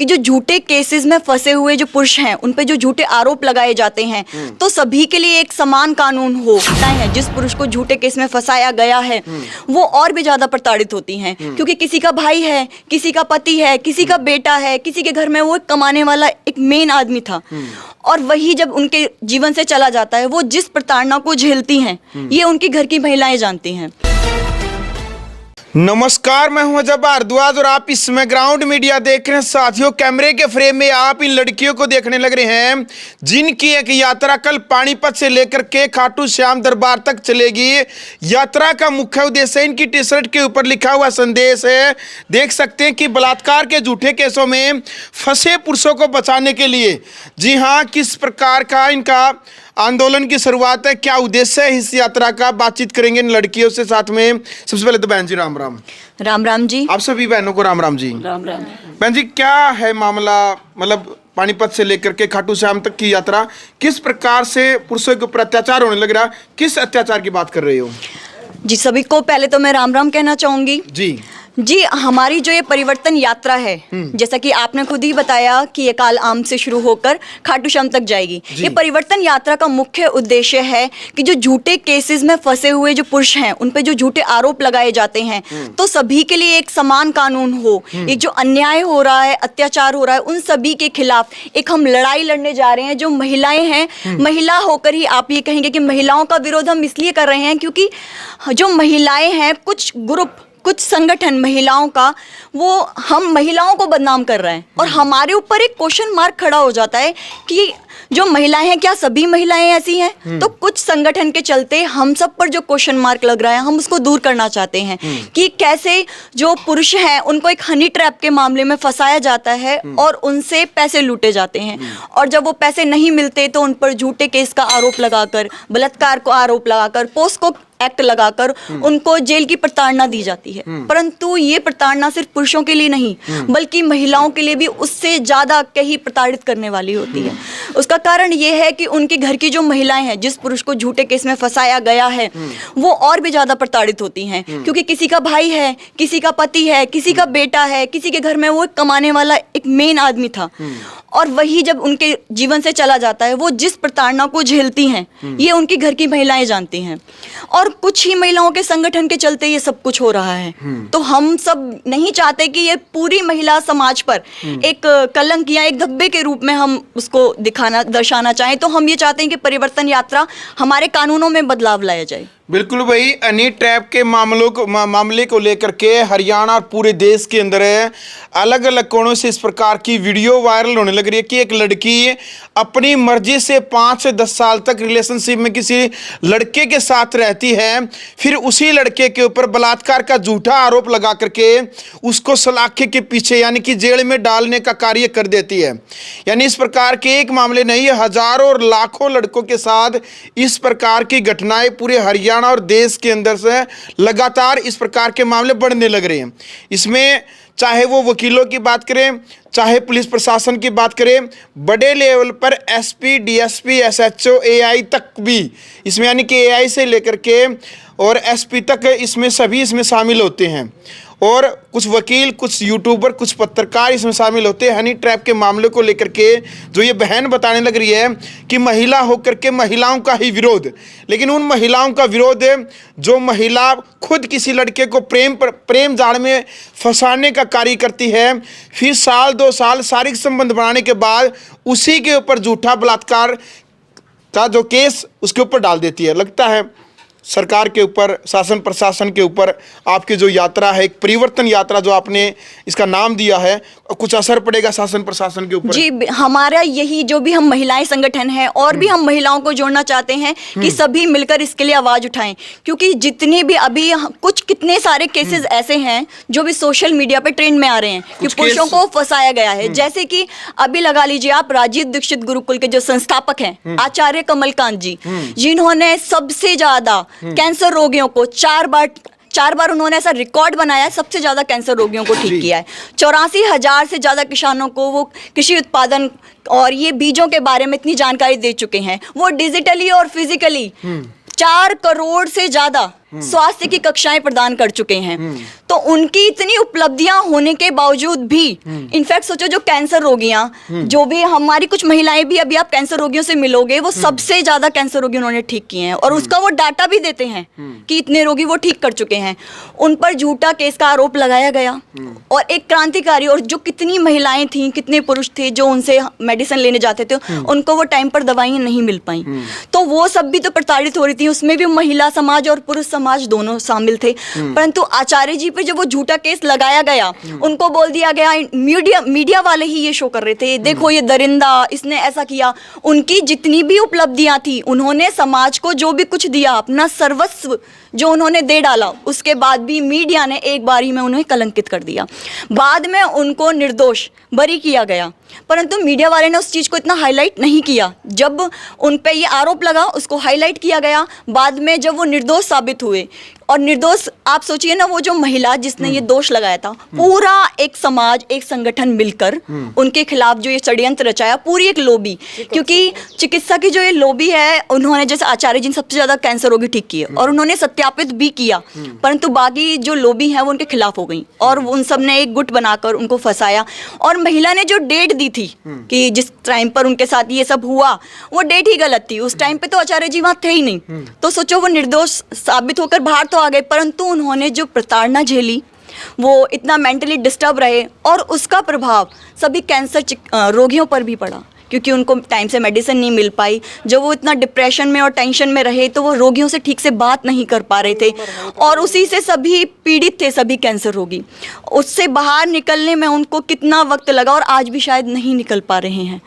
कि जो झूठे केसेस में फंसे हुए जो पुरुष हैं उन पे जो झूठे आरोप लगाए जाते हैं तो सभी के लिए एक समान कानून हो है। जिस पुरुष को झूठे केस में फंसाया गया है वो और भी ज्यादा प्रताड़ित होती हैं, क्योंकि किसी का भाई है, किसी का पति है, किसी का बेटा है, किसी के घर में वो कमाने वाला एक मेन आदमी था, और वही जब उनके जीवन से चला जाता है, वो जिस प्रताड़ना को झेलती हैं ये उनकी घर की महिलाएं जानती हैं। नमस्कार, मैं हूं अजब भारद्वाज और आप इसमें ग्राउंड मीडिया देख रहे हैं। साथियों, कैमरे के फ्रेम में आप इन लड़कियों को देखने लग रहे हैं जिनकी एक यात्रा कल पानीपत से लेकर के खाटू श्याम दरबार तक चलेगी। यात्रा का मुख्य उद्देश्य इनकी टी शर्ट के ऊपर लिखा हुआ संदेश है। देख सकते हैं कि बलात्कार के झूठे केसों में फंसे पुरुषों को बचाने के लिए, जी हाँ, किस प्रकार का इनका आंदोलन की शुरुआत है, क्या उद्देश्य है इस यात्रा का, बातचीत करेंगे इन लड़कियों से। साथ में सबसे पहले तो बहन जी राम राम। राम राम जी। आप सभी बहनों को राम राम जी। राम राम। बहन जी, क्या है मामला, मतलब पानीपत से लेकर के खाटू श्याम तक की यात्रा, किस प्रकार से पुरुषों के ऊपर अत्याचार होने लग रहा, किस अत्याचार की बात कर रहे हो? जी, सभी को पहले तो मैं राम राम कहना चाहूंगी। जी, हमारी जो ये परिवर्तन यात्रा है, जैसा कि आपने खुद ही बताया कि ये काल आम से शुरू होकर खाटू श्याम तक जाएगी। ये परिवर्तन यात्रा का मुख्य उद्देश्य है कि जो झूठे केसेस में फंसे हुए जो पुरुष हैं उन पे जो झूठे आरोप लगाए जाते हैं तो सभी के लिए एक समान कानून हो। एक जो अन्याय हो रहा है, अत्याचार हो रहा है, उन सभी के खिलाफ एक हम लड़ाई लड़ने जा रहे हैं। जो महिलाएं हैं, महिला होकर ही आप ये कहेंगे कि महिलाओं का विरोध हम इसलिए कर रहे हैं क्योंकि जो महिलाएं हैं, कुछ ग्रुप, कुछ संगठन महिलाओं का, वो हम महिलाओं को बदनाम कर रहे हैं और हमारे ऊपर एक क्वेश्चन मार्क खड़ा हो जाता है कि जो महिलाएं हैं, क्या सभी महिलाएं ऐसी हैं? तो कुछ संगठन के चलते हम सब पर जो क्वेश्चन मार्क लग रहा है, हम उसको दूर करना चाहते हैं कि कैसे जो पुरुष हैं उनको एक हनी ट्रैप के मामले में फंसाया जाता है और उनसे पैसे लूटे जाते हैं, और जब वो पैसे नहीं मिलते तो उन पर झूठे केस का आरोप लगाकर, बलात्कार को आरोप लगाकर, पोस्को एक्ट लगाकर उनको जेल की प्रताड़ना दी जाती है। परंतु ये प्रताड़ना सिर्फ पुरुषों के लिए नहीं बल्कि महिलाओं के लिए भी उससे ज्यादा कहीं प्रताड़ित करने वाली होती है। उसका कारण ये है कि उनके घर की जो महिलाएं हैं, जिस पुरुष को झूठे केस में फंसाया गया है, वो और भी ज्यादा प्रताड़ित होती हैं, क्योंकि किसी का भाई है, किसी का पति है, किसी का बेटा है, किसी के घर में वो कमाने वाला एक मेन आदमी था, और वही जब उनके जीवन से चला जाता है, वो जिस प्रताड़ना को झेलती हैं ये उनकी घर की महिलाएं जानती हैं। और कुछ ही महिलाओं के संगठन के चलते ये सब कुछ हो रहा है। तो हम सब नहीं चाहते कि ये पूरी महिला समाज पर एक कलंक या एक धब्बे के रूप में हम उसको दर्शाना चाहें। तो हम ये चाहते हैं कि परिवर्तन यात्रा हमारे कानूनों में बदलाव लाया जाए। बिल्कुल भाई, हनी ट्रैप के मामले को लेकर के हरियाणा और पूरे देश के अंदर अलग अलग कोणों से इस प्रकार की वीडियो वायरल होने लग रही है कि एक लड़की अपनी मर्जी से 5 से 10 साल तक रिलेशनशिप में किसी लड़के के साथ रहती है, फिर उसी लड़के के ऊपर बलात्कार का झूठा आरोप लगा करके उसको सलाखे के पीछे यानी कि जेल में डालने का कार्य कर देती है। यानी इस प्रकार के एक मामले नहीं, हजारों और लाखों लड़कों के साथ इस प्रकार की घटनाएं पूरे हरियाणा और देश के अंदर से लगातार इस प्रकार के मामले बढ़ने लग रहे हैं। इसमें चाहे वो वकीलों की बात करें, चाहे पुलिस प्रशासन की बात करें, बड़े लेवल पर एसपी, डीएसपी, एसएचओ, एआई तक भी इसमें, यानी कि एआई से लेकर के और एसपी तक इसमें सभी इसमें शामिल होते हैं, और कुछ वकील, कुछ यूट्यूबर, कुछ पत्रकार इसमें शामिल होते हैं। हनी ट्रैप के मामले को लेकर के जो ये बहन बताने लग रही है कि महिला होकर के महिलाओं का ही विरोध, लेकिन उन महिलाओं का विरोध जो महिला खुद किसी लड़के को प्रेम जाल में फंसाने का कार्य करती है, फिर 1-2 साल शारीरिक संबंध बनाने के बाद उसी के ऊपर झूठा बलात्कार का जो केस उसके ऊपर डाल देती है। लगता है सरकार के ऊपर, शासन प्रशासन के ऊपर आपकी जो यात्रा है, एक परिवर्तन यात्रा जो आपने इसका नाम दिया है, कुछ असर पड़ेगा शासन प्रशासन के ऊपर? जी, हमारा यही, जो भी हम महिलाएं संगठन है और भी हम महिलाओं को जोड़ना चाहते हैं कि सभी मिलकर इसके लिए आवाज उठाएं, क्योंकि जितने भी अभी कितने सारे केसेस ऐसे हैं जो भी सोशल मीडिया पे ट्रेंड में आ रहे हैं कि पुरुषों को फंसाया गया है। जैसे कि अभी लगा लीजिए आप, राजीव दीक्षित गुरुकुल के जो संस्थापक हैं आचार्य कमलकांत जी, जिन्होंने सबसे ज्यादा कैंसर रोगियों को 4 बार उन्होंने ऐसा रिकॉर्ड बनाया है, सबसे ज्यादा कैंसर रोगियों को ठीक किया है। 84,000 से ज्यादा किसानों को वो कृषि उत्पादन और ये बीजों के बारे में इतनी जानकारी दे चुके हैं। वो डिजिटली और फिजिकली 4 करोड़ से ज्यादा स्वास्थ्य की कक्षाएं प्रदान कर चुके हैं। तो उनकी इतनी उपलब्धियां होने के बावजूद भी, इनफैक्ट सोचो जो कैंसर रोगियां, जो भी हमारी कुछ महिलाएं भी, अभी आप कैंसर रोगियों से मिलोगे, वो सबसे ज्यादा कैंसर रोगी उन्होंने ठीक किए हैं, और उसका वो डाटा भी देते हैं कि इतने रोगी वो ठीक कर चुके हैं। उन पर झूठा केस का आरोप लगाया गया, और एक क्रांतिकारी, और जो कितनी महिलाएं थी, कितने पुरुष थे जो उनसे मेडिसिन लेने जाते थे, उनको वो टाइम पर दवाइयां नहीं मिल पाई, तो वो सब भी तो प्रताड़ित हो रही थी। उसमें भी महिला समाज और पुरुष समाज दोनों शामिल थे। परंतु आचार्य जी पे जब वो झूठा केस लगाया गया, उनको बोल दिया गया, मीडिया वाले ही ये शो कर रहे थे, देखो ये दरिंदा, इसने ऐसा किया। उनकी जितनी भी उपलब्धियां थी, उन्होंने समाज को जो भी कुछ दिया, अपना सर्वस्व जो उन्होंने दे डाला, उसके बाद भी मीडिया ने एक बार ही में उन्हें कलंकित कर दिया। बाद में उनको निर्दोष बरी किया गया, परंतु मीडिया वाले ने उस चीज़ को इतना हाईलाइट नहीं किया। जब उन पे ये आरोप लगा, उसको हाईलाइट किया गया। बाद में जब वो निर्दोष साबित हुए, और निर्दोष, आप सोचिए ना, वो जो महिला जिसने ये दोष लगाया था, पूरा एक समाज, एक संगठन मिलकर उनके खिलाफ जो ये षड्यंत्र रचाया, पूरी एक लॉबी, क्योंकि चिकित्सा की जो ये लॉबी है, उन्होंने जैसे आचार्य जी ने सबसे ज्यादा कैंसर रोगी ठीक किए, और उन्होंने सत्यापित भी किया, परंतु बाकी जो लॉबी है वो उनके खिलाफ हो गई, और उन सब ने एक गुट बनाकर उनको फंसाया। और महिला ने जो डेट दी थी कि जिस टाइम पर उनके साथ ये सब हुआ, वो डेट ही गलत थी। उस टाइम पे तो आचार्य जी वहां थे ही नहीं, तो सोचो वो निर्दोष साबित होकर बाहर तो आ गए, परंतु उन्होंने जो प्रताड़ना झेली, वो इतना मेंटली डिस्टर्ब रहे, और उसका प्रभाव सभी कैंसर रोगियों पर भी पड़ा, क्योंकि उनको टाइम से मेडिसिन नहीं मिल पाई। जब वो इतना डिप्रेशन में और टेंशन में रहे, तो वो रोगियों से ठीक से बात नहीं कर पा रहे थे, और उसी से सभी पीड़ित थे, सभी कैंसर रोगी। उससे बाहर निकलने में उनको कितना वक्त लगा, और आज भी शायद नहीं निकल पा रहे हैं।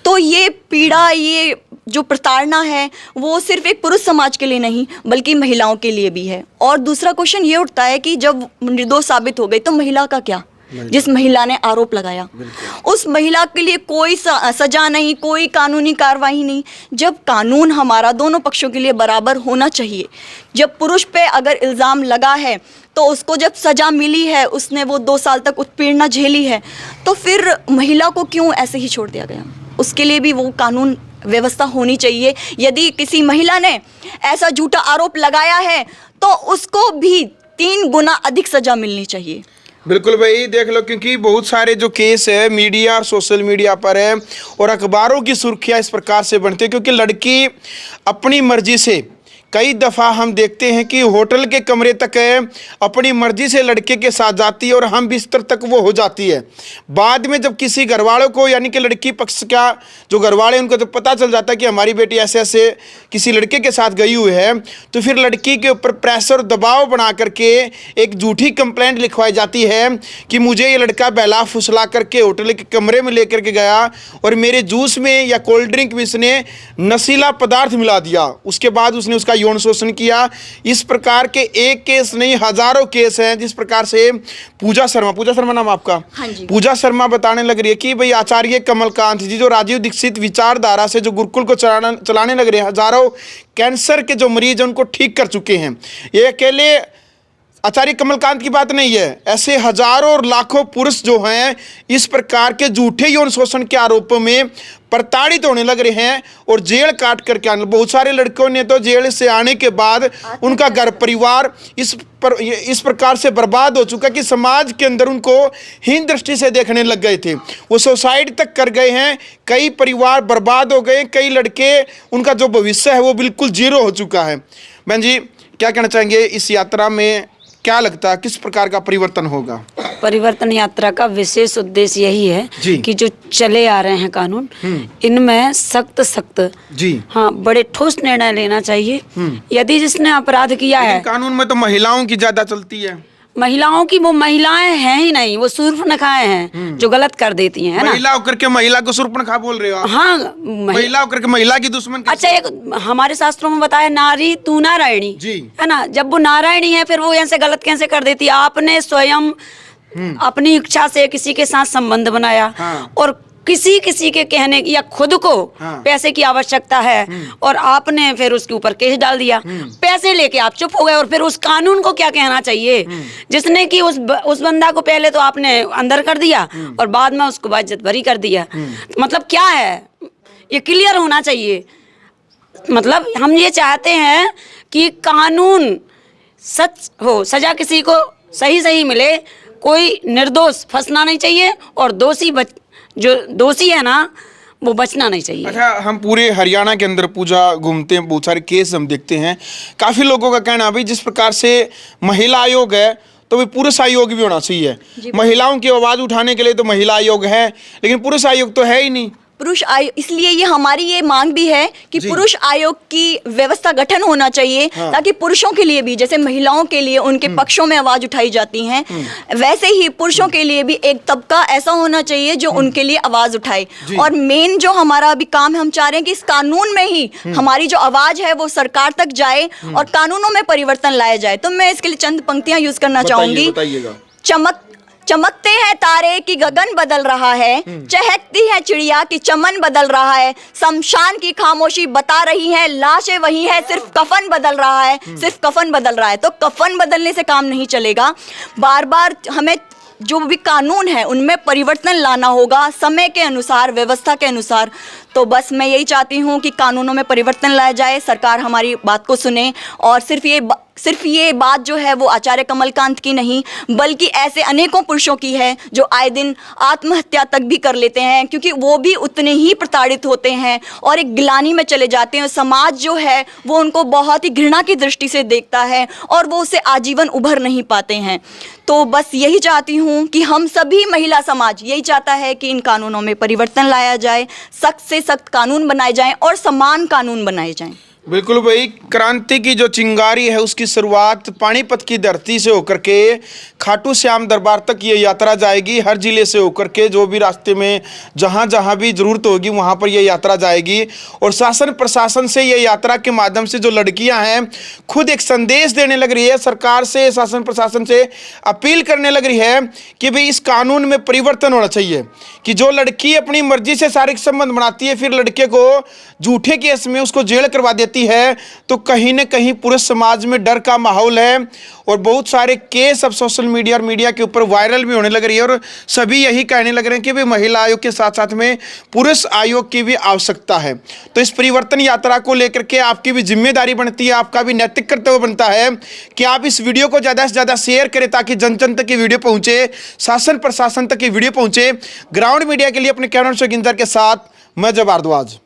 तो ये पीड़ा, ये जो प्रताड़ना है, वो सिर्फ एक पुरुष समाज के लिए नहीं, बल्कि महिलाओं के लिए भी है। और दूसरा क्वेश्चन ये उठता है कि जब निर्दोष साबित हो गई, तो महिला का क्या? जिस महिला ने आरोप लगाया, उस महिला के लिए कोई सजा नहीं, कोई कानूनी कार्रवाई नहीं। जब कानून हमारा दोनों पक्षों के लिए बराबर होना चाहिए, जब पुरुष पे अगर इल्ज़ाम लगा है, तो उसको जब सजा मिली है, उसने वो 2 साल तक उत्पीड़ना झेली है, तो फिर महिला को क्यों ऐसे ही छोड़ दिया गया? उसके लिए भी वो कानून व्यवस्था होनी चाहिए। यदि किसी महिला ने ऐसा झूठा आरोप लगाया है, तो उसको भी 3 गुना अधिक सजा मिलनी चाहिए। बिल्कुल भाई, देख लो, क्योंकि बहुत सारे जो केस है मीडिया और सोशल मीडिया पर है, और अखबारों की सुर्खियां इस प्रकार से बनती है, क्योंकि लड़की अपनी मर्जी से, कई दफ़ा हम देखते हैं कि होटल के कमरे तक अपनी मर्जी से लड़के के साथ जाती है, और हम बिस्तर तक वो हो जाती है। बाद में जब किसी घर वालों को, यानी कि लड़की पक्ष का जो घर वाले, उनको जब पता चल जाता है कि हमारी बेटी ऐसे ऐसे किसी लड़के के साथ गई हुई है, तो फिर लड़की के ऊपर प्रेशर, दबाव बना करके एक झूठी कंप्लेंट लिखवाई जाती है कि मुझे ये लड़का बहला फुसला करके होटल के कमरे में लेकर के गया, और मेरे जूस में या कोल्ड ड्रिंक में इसने नशीला पदार्थ मिला दिया, उसके बाद उसने उसका यौन शोषण किया। इस प्रकार के एक केस नहीं, हजारों केस हैं। जिस प्रकार से पूजा शर्मा नाम आपका? हाँ जी। पूजा शर्मा बताने लग रही है कि भाई आचार्य कमलकांत जी जो राजीव दीक्षित विचारधारा से जो गुरुकुल को चलाने लग रहे हैं, हजारों कैंसर के जो मरीज हैं उनको ठीक कर चुके हैं। ये अकेले आचार्य कमलकांत की बात नहीं है, ऐसे हजारों और लाखों पुरुष जो हैं इस प्रकार के झूठे यौन शोषण के आरोपों में प्रताड़ित होने लग रहे हैं, और जेल काट करके आने। बहुत सारे लड़कों ने तो जेल से आने के बाद उनका घर परिवार इस प्रकार से बर्बाद हो चुका कि समाज के अंदर उनको हीन दृष्टि से देखने लग गए थे, वो सुसाइड तक कर गए हैं। कई परिवार बर्बाद हो गए, कई लड़के, उनका जो भविष्य है वो बिल्कुल जीरो हो चुका है। बहन जी, क्या कहना चाहेंगे इस यात्रा में? क्या लगता है किस प्रकार का परिवर्तन होगा? परिवर्तन यात्रा का विशेष उद्देश्य यही है कि जो चले आ रहे हैं कानून, इनमें सख्त जी, हाँ, बड़े ठोस निर्णय लेना चाहिए। यदि जिसने अपराध किया है, कानून में तो महिलाओं की ज्यादा चलती है। महिलाओं की, वो महिलाएं हैं ही नहीं, वो शूर्पणखाएं हैं जो गलत कर देती हैं, है ना? महिला होकर के महिला को शूर्पणखा बोल रहे हो आप? हाँ, महिला होकर के महिला की दुश्मन। अच्छा, एक हमारे शास्त्रों में बताया, नारी तू नारायणी जी, है ना? जब वो नारायणी है, फिर वो ऐसे गलत कैसे कर देती है? आपने स्वयं अपनी इच्छा से किसी के साथ संबंध बनाया, और किसी के कहने की या खुद को पैसे की आवश्यकता है, और आपने फिर उसके ऊपर केस डाल दिया, पैसे लेके आप चुप हो गए, और फिर उस कानून को क्या कहना चाहिए जिसने कि उस बंदा को पहले तो आपने अंदर कर दिया और बाद में उसको बाइज्जत बरी कर दिया। तो मतलब क्या है, ये क्लियर होना चाहिए। मतलब हम ये चाहते हैं कि कानून सच हो, सजा किसी को सही सही मिले, कोई निर्दोष फंसना नहीं चाहिए और जो दोषी है ना वो बचना नहीं चाहिए। अच्छा, हम पूरे हरियाणा के अंदर पूजा घूमते हैं, बहुत सारे केस हम देखते हैं। काफ़ी लोगों का कहना है भाई जिस प्रकार से महिला आयोग है तो भाई पुरुष आयोग भी होना चाहिए। महिलाओं की आवाज़ उठाने के लिए तो महिला आयोग है, लेकिन पुरुष आयोग तो है ही नहीं। पुरुष आयोग, इसलिए ये हमारी ये मांग भी है कि पुरुष आयोग की व्यवस्था गठन होना चाहिए, ताकि पुरुषों के लिए भी, जैसे महिलाओं के लिए उनके पक्षों में आवाज उठाई जाती हैं, वैसे ही पुरुषों के लिए भी एक तबका ऐसा होना चाहिए जो उनके लिए आवाज उठाए। और मेन जो हमारा अभी काम है, हम चाह रहे हैं कि इस कानून में ही हमारी जो आवाज है वो सरकार तक जाए और कानूनों में परिवर्तन लाया जाए। तो मैं इसके लिए चंद पंक्तियां यूज करना चाहूंगी। चमकते हैं तारे की गगन बदल रहा है, चहकती है चिड़िया की चमन बदल रहा है, शमशान की खामोशी बता रही है लाशें वही है, सिर्फ कफन बदल रहा है, सिर्फ कफन बदल रहा है। तो कफन बदलने से काम नहीं चलेगा, बार बार हमें जो भी कानून है उनमें परिवर्तन लाना होगा, समय के अनुसार, व्यवस्था के अनुसार। तो बस मैं यही चाहती हूँ कि कानूनों में परिवर्तन लाया जाए, सरकार हमारी बात को सुने। और सिर्फ ये बात जो है वो आचार्य कमलकांत की नहीं, बल्कि ऐसे अनेकों पुरुषों की है जो आए दिन आत्महत्या तक भी कर लेते हैं, क्योंकि वो भी उतने ही प्रताड़ित होते हैं और एक गिलानी में चले जाते हैं। समाज जो है वो उनको बहुत ही घृणा की दृष्टि से देखता है और वो उससे आजीवन उभर नहीं पाते हैं। तो बस यही चाहती हूँ कि हम सभी महिला समाज यही चाहता है कि इन कानूनों में परिवर्तन लाया जाए, सख्त से सख्त कानून बनाए जाएं और समान कानून बनाए जाएं। बिल्कुल भाई, क्रांति की जो चिंगारी है उसकी शुरुआत पानीपत की धरती से होकर के खाटू श्याम दरबार तक ये यात्रा जाएगी। हर जिले से होकर के जो भी रास्ते में जहाँ जहाँ भी ज़रूरत होगी वहाँ पर ये यात्रा जाएगी। और शासन प्रशासन से ये यात्रा के माध्यम से जो लड़कियाँ हैं खुद एक संदेश देने लग रही है, सरकार से, शासन प्रशासन से अपील करने लग रही है कि भाई इस कानून में परिवर्तन होना चाहिए, कि जो लड़की अपनी मर्जी से शारीरिक संबंध बनाती है फिर लड़के को झूठे केस में उसको जेल करवा देती है, तो कहीं ना कहीं पूरे समाज में डर का माहौल है। और बहुत सारे केस अब सोशल मीडिया और मीडिया के ऊपर वायरल भी होने लग रही है और सभी यही कहने लग रहे हैं कि भाई महिला आयोग के साथ साथ में पुरुष आयोग की भी आवश्यकता है। तो इस परिवर्तन यात्रा को लेकर के आपकी भी जिम्मेदारी बनती है, आपका भी नैतिक कर्तव्य बनता है कि आप इस वीडियो को ज़्यादा से ज़्यादा शेयर करें ताकि जन जन तक ये वीडियो पहुँचे, शासन प्रशासन तक ये वीडियो पहुँचे। ग्राउंड मीडिया के लिए अपने कैमरा के साथ मैं जब भारद्वाज।